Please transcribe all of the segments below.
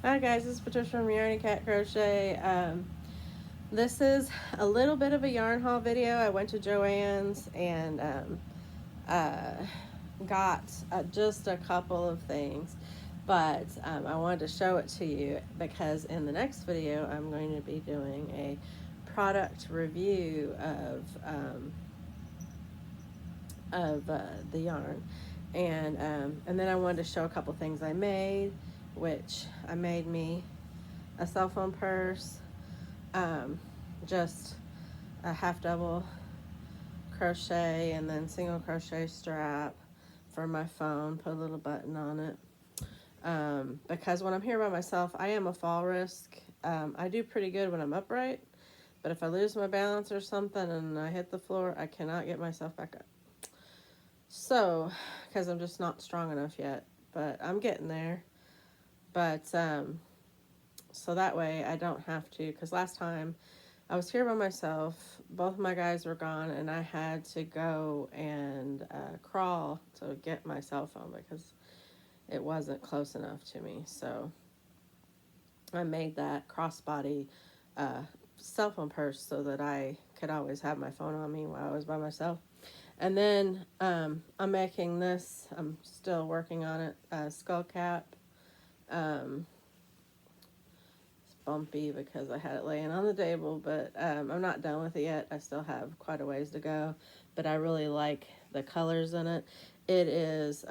Hi guys, this is Patricia from Yarny Cat Crochet. This is a little bit of a yarn haul video. I went to Joann's and uh, got just a couple of things, but I wanted to show it to you because in the next video I'm going to be doing a product review of the yarn, and then I wanted to show a couple things I made, which I made me a cell phone purse, um, just a half double crochet and then single crochet strap for my phone, put a little button on it. Because when I'm here by myself, I am a fall risk. I do pretty good when I'm upright, but if I lose my balance or something and I hit the floor, I cannot get myself back up. So, because I'm just not strong enough yet, but I'm getting there. But so that way I don't have to, because last time I was here by myself, both of my guys were gone, and I had to go and crawl to get my cell phone because it wasn't close enough to me. So I made that crossbody uh, cell phone purse so that I could always have my phone on me while I was by myself. And then I'm making this, I'm still working on it, skull cap. It's bumpy because I had it laying on the table, but I'm not done with it yet. I still have quite a ways to go, but I really like the colors in it. It is,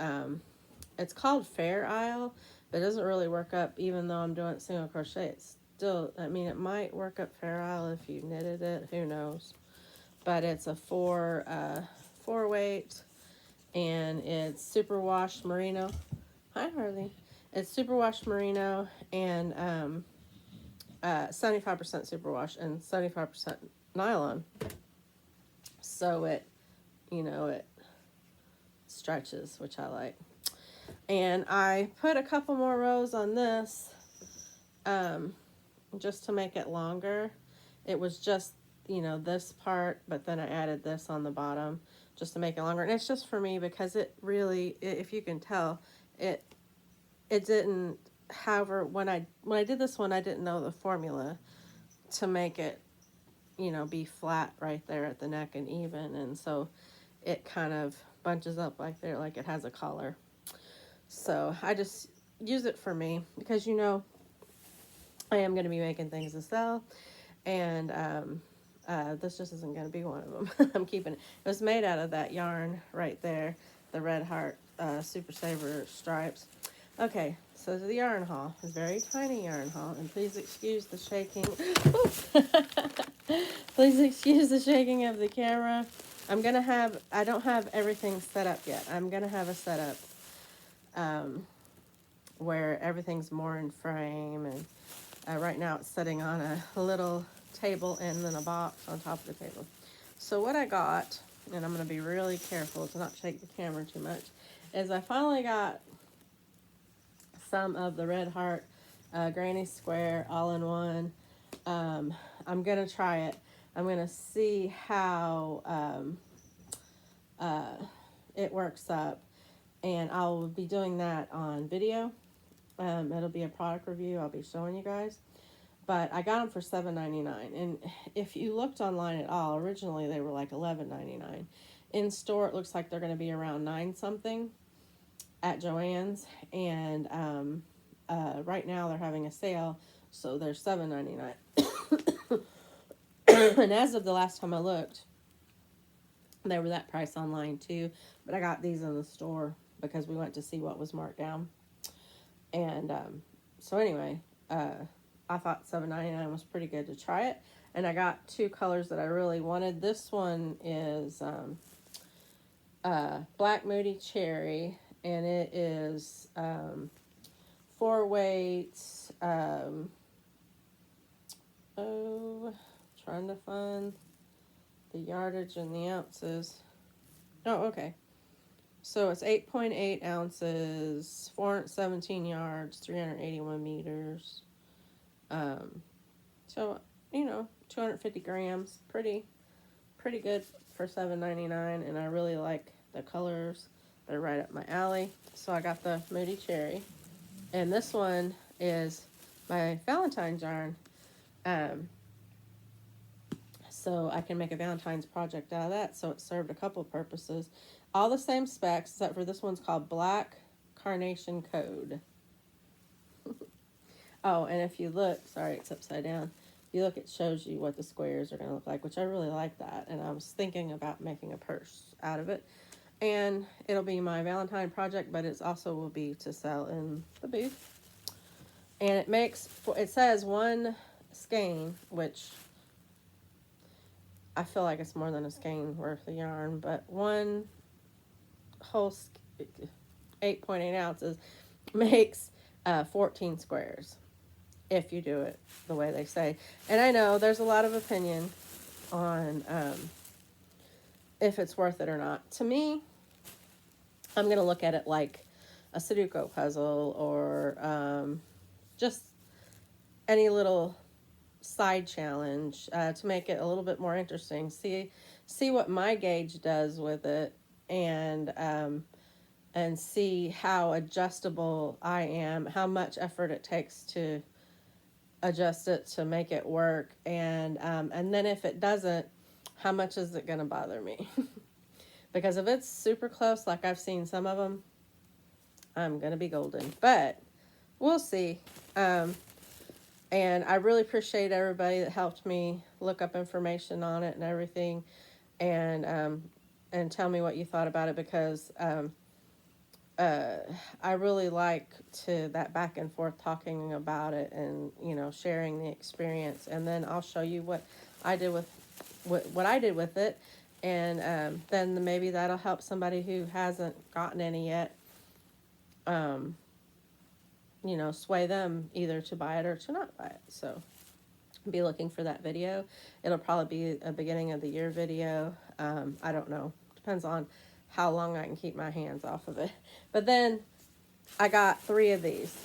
it's called Fair Isle, but it doesn't really work up even though I'm doing single crochet. It's still, I mean, it might work up Fair Isle if you knitted it, who knows. But it's a four weight, and it's superwash merino. Hi, Harley. It's superwash merino and 75% superwash and 75% nylon. So it stretches, which I like. And I put a couple more rows on this just to make it longer. It was just, this part, but then I added this on the bottom just to make it longer. And it's just for me because it really, if you can tell, it didn't, however, when I did this one, I didn't know the formula to make it, be flat right there at the neck and even. And so it kind of bunches up like there, like it has a collar. So I just use it for me because, I am going to be making things to sell. And this just isn't going to be one of them. I'm keeping it. It was made out of that yarn right there, the Red Heart Super Saver stripes. Okay, so the yarn haul is very tiny yarn haul, and please excuse the shaking. Please excuse the shaking of the camera. I don't have everything set up yet. I'm gonna have a setup where everything's more in frame, and right now it's sitting on a little table and then a box on top of the table. So what I got, and I'm gonna be really careful to not shake the camera too much, is I finally got some of the Red Heart Granny Square all-in-one. I'm going to try it. I'm going to see how it works up. And I'll be doing that on video. It'll be a product review. I'll be showing you guys. But I got them for $7.99. And if you looked online at all, originally they were like $11.99. In store, it looks like they're going to be around 9 something at Joann's, and right now they're having a sale, so they're $7.99. And as of the last time I looked, they were that price online too. But I got these in the store because we went to see what was marked down. And so anyway, I thought $7.99 was pretty good to try it. And I got 2 colors that I really wanted. This one is Black Moody Cherry, and it is 4 weights. Trying to find the yardage and the ounces. Oh, okay. So it's 8.8 ounces, 417 yards, 381 meters. So 250 grams. Pretty good for $7.99, and I really like the colors. They're right up my alley. So I got the Moody Cherry, and this one is my Valentine's yarn. Um, so I can make a Valentine's project out of that. So it served a couple of purposes. All the same specs, except for this one's called Black Carnation Code. Oh, and if you look, sorry, it's upside down. If you look, it shows you what the squares are going to look like, which I really like that. And I was thinking about making a purse out of it. And it'll be my Valentine project, but it also will be to sell in the booth. And it says one skein, which I feel like it's more than a skein worth of yarn, but one whole 8.8 ounces makes 14 squares if you do it the way they say. And I know there's a lot of opinion on if it's worth it or not. To me, I'm going to look at it like a Sudoku puzzle or just any little side challenge to make it a little bit more interesting. See what my gauge does with it, and see how adjustable I am, how much effort it takes to adjust it to make it work, and then if it doesn't, how much is it going to bother me? Because if it's super close, like I've seen some of them, I'm going to be golden. But we'll see. And I really appreciate everybody that helped me look up information on it and everything, and tell me what you thought about it, because I really like that back and forth talking about it, and sharing the experience. And then I'll show you what I did with what I did with it, and then maybe that'll help somebody who hasn't gotten any yet. Sway them either to buy it or to not buy it. So be looking for that video. It'll probably be a beginning of the year video. I don't know. Depends on how long I can keep my hands off of it. But then I got 3 of these.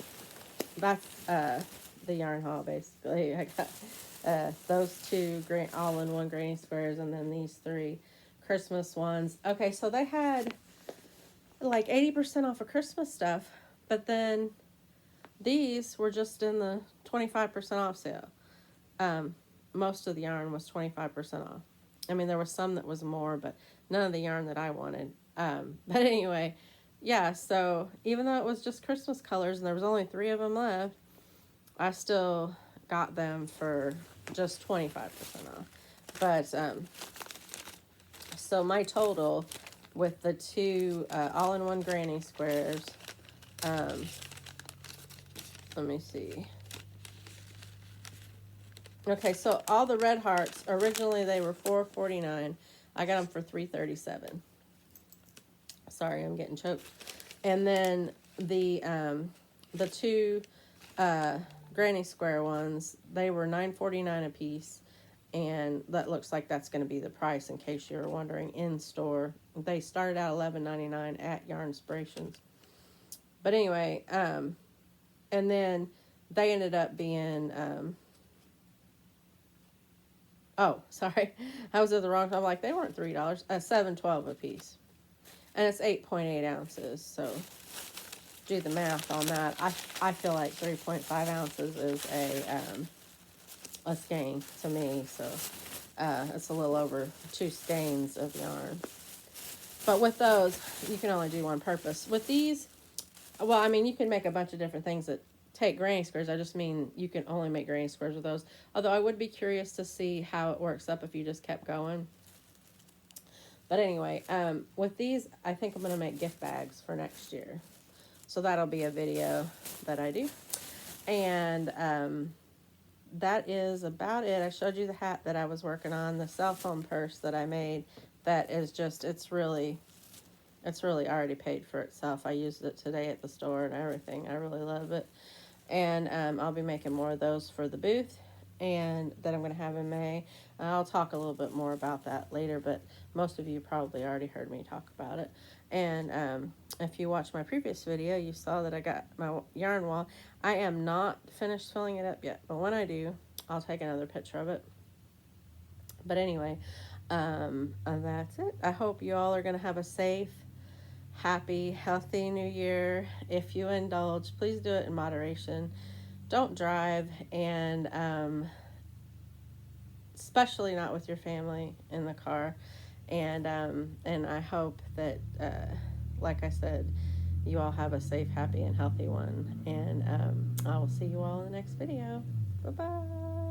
That's the yarn haul, basically. I got those 2 all-in-one granny squares, and then these 3 Christmas ones. Okay, so they had like 80% off of Christmas stuff, but then these were just in the 25% off sale. Most of the yarn was 25% off. I mean, there was some that was more, but none of the yarn that I wanted. But anyway, yeah, so even though it was just Christmas colors and there was only 3 of them left, I still got them for just 25% off. But, so my total with the 2 all-in-one granny squares, let me see. Okay, so all the red hearts, originally they were $4.49. I got them for $3.37. Sorry, I'm getting choked. And then the 2 granny square ones, they were $9.49 a piece, and that looks like that's going to be the price, in case you were wondering, in store. They started out $11.99 at Yarnspirations. But anyway, and then they ended up being oh, sorry, I was at the wrong time. I'm like, they weren't $3, $7.12 a piece, and it's 8.8 ounces. So do the math on that. I feel like 3.5 ounces is a skein to me. So it's a little over 2 skeins of yarn. But with those, you can only do one purpose. With these, well, I mean, you can make a bunch of different things that take granny squares. I just mean you can only make granny squares with those. Although I would be curious to see how it works up if you just kept going. But anyway, with these, I think I'm going to make gift bags for next year. So that'll be a video that I do. And that is about it. I showed you the hat that I was working on, the cell phone purse that I made. That is just, it's really already paid for itself. I used it today at the store and everything. I really love it. And I'll be making more of those for the booth, and that I'm going to have in May. I'll talk a little bit more about that later, but most of you probably already heard me talk about it. And if you watched my previous video, you saw that I got my yarn wall. I am not finished filling it up yet, but when I do, I'll take another picture of it. But anyway, that's it. I hope you all are going to have a safe, happy, healthy new year. If you indulge, please do it in moderation. don't drive, and especially not with your family in the car. And I hope that, like I said, you all have a safe, happy, and healthy one. And I will see you all in the next video. Bye bye.